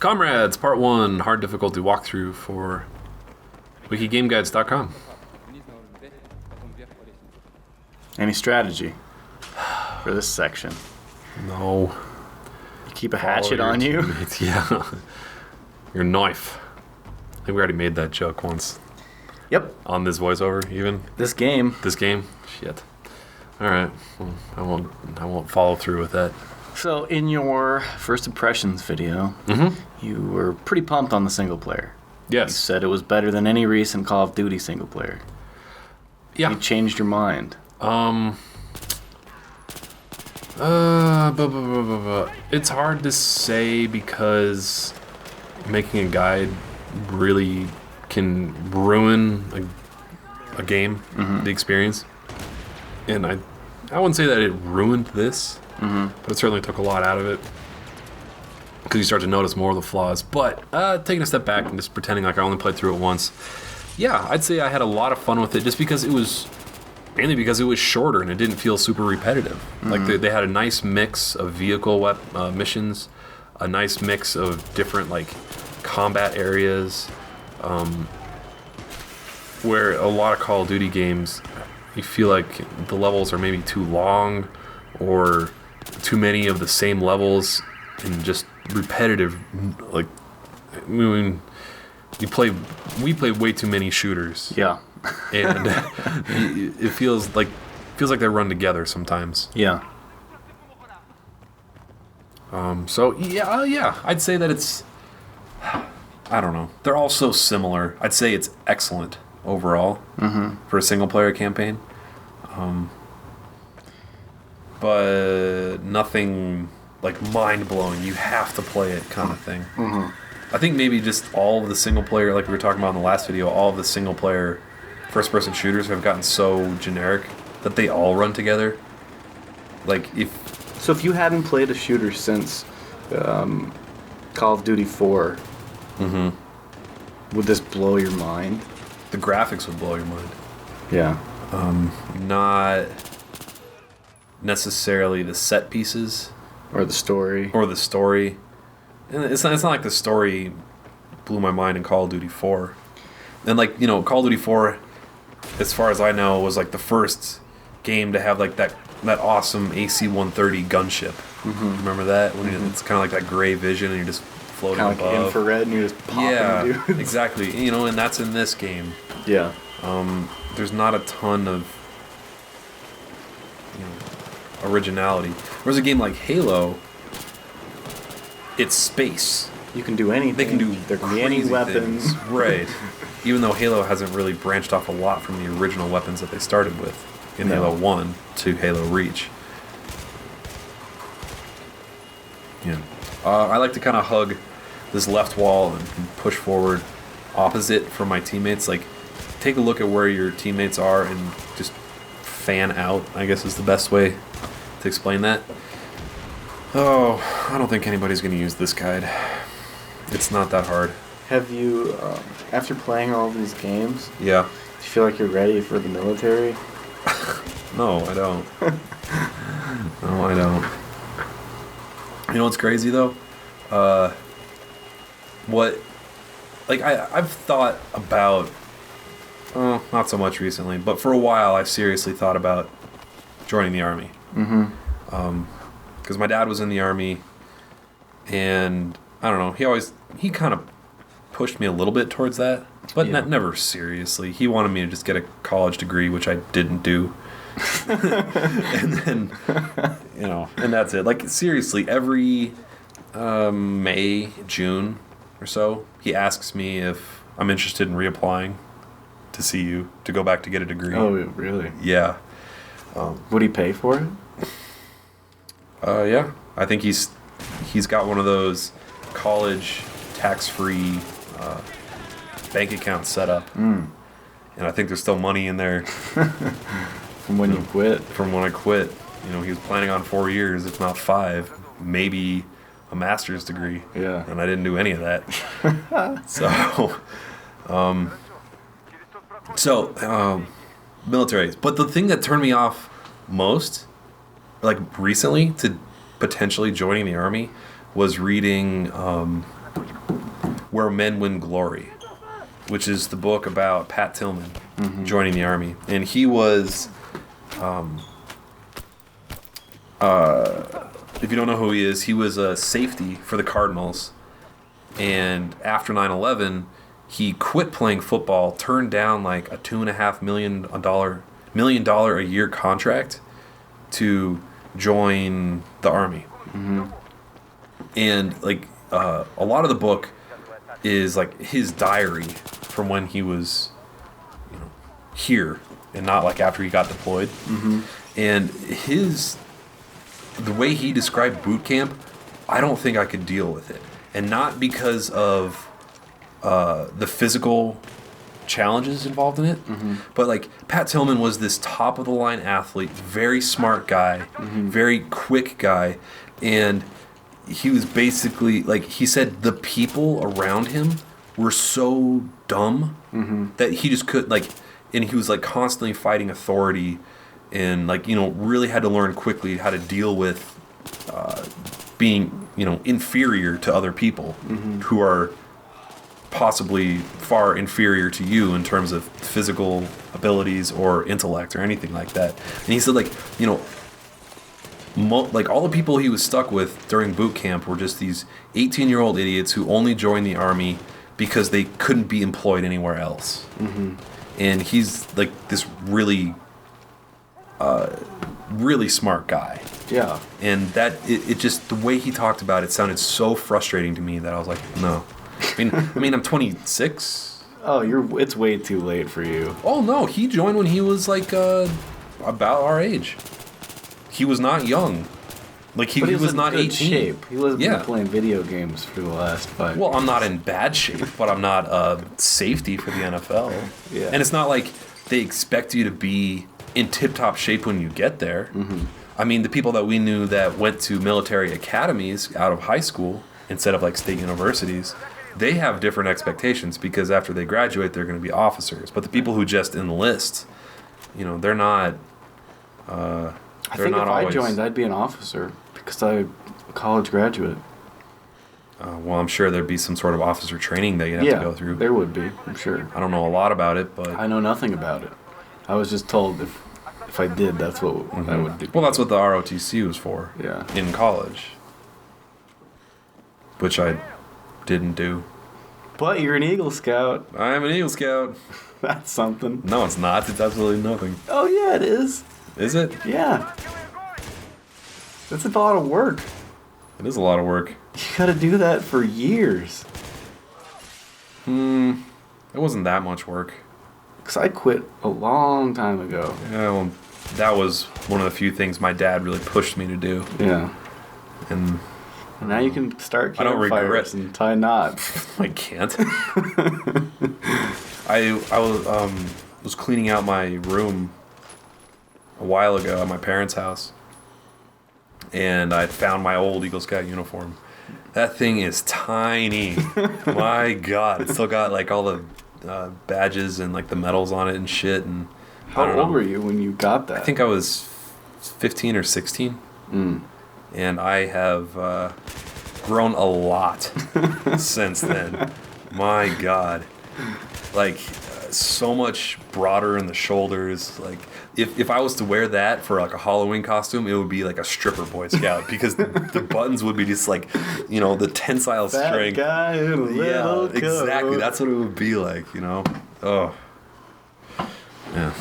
Comrades, Part 1, hard difficulty walkthrough for WikiGameGuides.com. Any strategy for this section? No. You keep a hatchet on you? Teammates. Yeah. Your knife. I think we already made that joke once. Yep. On this voiceover, even. This game. This game? Shit. Alright. Well, I won't follow through with that. So, in your first impressions video, you were pretty pumped on the single player. Yes. You said it was better than any recent Call of Duty single player. Yeah. You changed your mind. It's hard to say because making a guide really can ruin a game, the experience. And I wouldn't say that it ruined this, but it certainly took a lot out of it because you start to notice more of the flaws. But taking a step back and just pretending like I only played through it once, yeah, I'd say I had a lot of fun with it just because it was mainly because it was shorter and it didn't feel super repetitive. Like they had a nice mix of vehicle missions, a nice mix of different like combat areas, where a lot of Call of Duty games, you feel like the levels are maybe too long or too many of the same levels and just repetitive. Like, I mean, we play way too many shooters. Yeah. And it feels like they run together sometimes. Yeah. So yeah, I'd say that it's, I don't know. They're all so similar. I'd say it's excellent overall for a single player campaign. But nothing like mind blowing. You have to play it kind of thing. I think maybe just all of the single player, like we were talking about in the last video, all of the single player first person shooters have gotten so generic that they all run together. Like So if you hadn't played a shooter since Call of Duty 4, would this blow your mind? The graphics would blow your mind. Yeah. Not necessarily the set pieces. Or the story. And it's not like the story blew my mind in Call of Duty 4. And like, you know, Call of Duty 4, as far as I know, was like the first game to have like that awesome AC-130 gunship. Remember that? When it's kind of like that gray vision and you're just floating kind of above. like infrared and you're just popping dudes. Exactly. You know, and that's in this game. Yeah. There's not a ton of originality. Whereas a game like Halo, it's space. You can do anything. They can do there can be any weapons. Things. Right. Even though Halo hasn't really branched off a lot from the original weapons that they started with in Halo 1 to Halo Reach. Yeah. I like to kind of hug this left wall and push forward opposite from my teammates. Like, take a look at where your teammates are and just fan out, I guess is the best way to explain that. Oh, I don't think anybody's going to use this guide. It's not that hard. Have you, after playing all of these games, yeah, do you feel like you're ready for the military? No, I don't. No, I don't. You know what's crazy though? I've thought about, not so much recently, but for a while I've seriously thought about joining the Army. Because my dad was in the Army, and I don't know, he kind of pushed me a little bit towards that, but never seriously. He wanted me to just get a college degree, which I didn't do. And then, and that's it. Like, seriously, every May, June or so, he asks me if I'm interested in reapplying to CU to go back to get a degree. Oh, really? Yeah. Would he pay for it? Yeah. I think he's got one of those college tax-free bank accounts set up. And I think there's still money in there. From when you quit? From when I quit. He was planning on 4 years, if not 5, maybe a master's degree. Yeah. And I didn't do any of that. Military. But the thing that turned me off most, like recently, to potentially joining the Army, was reading Where Men Win Glory, which is the book about Pat Tillman joining the Army. And he was, if you don't know who he was a safety for the Cardinals. And after 9/11, he quit playing football, turned down like a $2.5 million a year contract to join the Army. And like a lot of the book is like his diary from when he was, here and not like after he got deployed. And the way he described boot camp, I don't think I could deal with it. And not because of the physical challenges involved in it, but like Pat Tillman was this top of the line athlete, very smart guy, very quick guy, and he was basically like, he said the people around him were so dumb that he just could like, and he was like constantly fighting authority, and like really had to learn quickly how to deal with being inferior to other people who are possibly far inferior to you in terms of physical abilities or intellect or anything like that. And he said like like all the people he was stuck with during boot camp were just these 18-year-old idiots who only joined the Army because they couldn't be employed anywhere else. And he's like this really smart guy. Yeah. And that it just, the way he talked about it sounded so frustrating to me that I was like, no. I mean I'm 26. Oh, it's way too late for you. Oh no, he joined when he was like about our age. He was not young. Like he was not 18. Shape. He wasn't been playing video games for the last 5 years. Well, I'm not in bad shape, but I'm not safety for the NFL. Yeah. And it's not like they expect you to be in tip-top shape when you get there. I mean, the people that we knew that went to military academies out of high school instead of like state universities, they have different expectations because after they graduate, they're going to be officers. But the people who just enlist, they're not. I think if I joined, I'd be an officer because I'm a college graduate. Well, I'm sure there'd be some sort of officer training that you'd have to go through. There would be, I'm sure. I don't know a lot about it, but I know nothing about it. I was just told if I did, that's what I would do. Well, that's what the ROTC was for. Yeah. In college, which I didn't do. But you're an Eagle Scout. I'm an Eagle Scout. That's something. No, it's not. It's absolutely nothing. Oh yeah, it is. Is it? Yeah. That's a lot of work. It is a lot of work. You gotta do that for years. It wasn't that much work. Because I quit a long time ago. Yeah, well, that was one of the few things my dad really pushed me to do. Yeah. And now you can start campfires and tie knots. I can't. I was cleaning out my room a while ago at my parents' house, and I found my old Eagle Scout uniform. That thing is tiny. My God, it's still got like all the badges and like the medals on it and shit. And how old were you when you got that? I think I was 15 or 16. And I have grown a lot since then. My God, like so much broader in the shoulders. Like if I was to wear that for like a Halloween costume, it would be like a stripper Boy Scout because the buttons would be just like, the tensile Fat strength. Guy in a little coat. Exactly. That's what it would be like. Oh, yeah.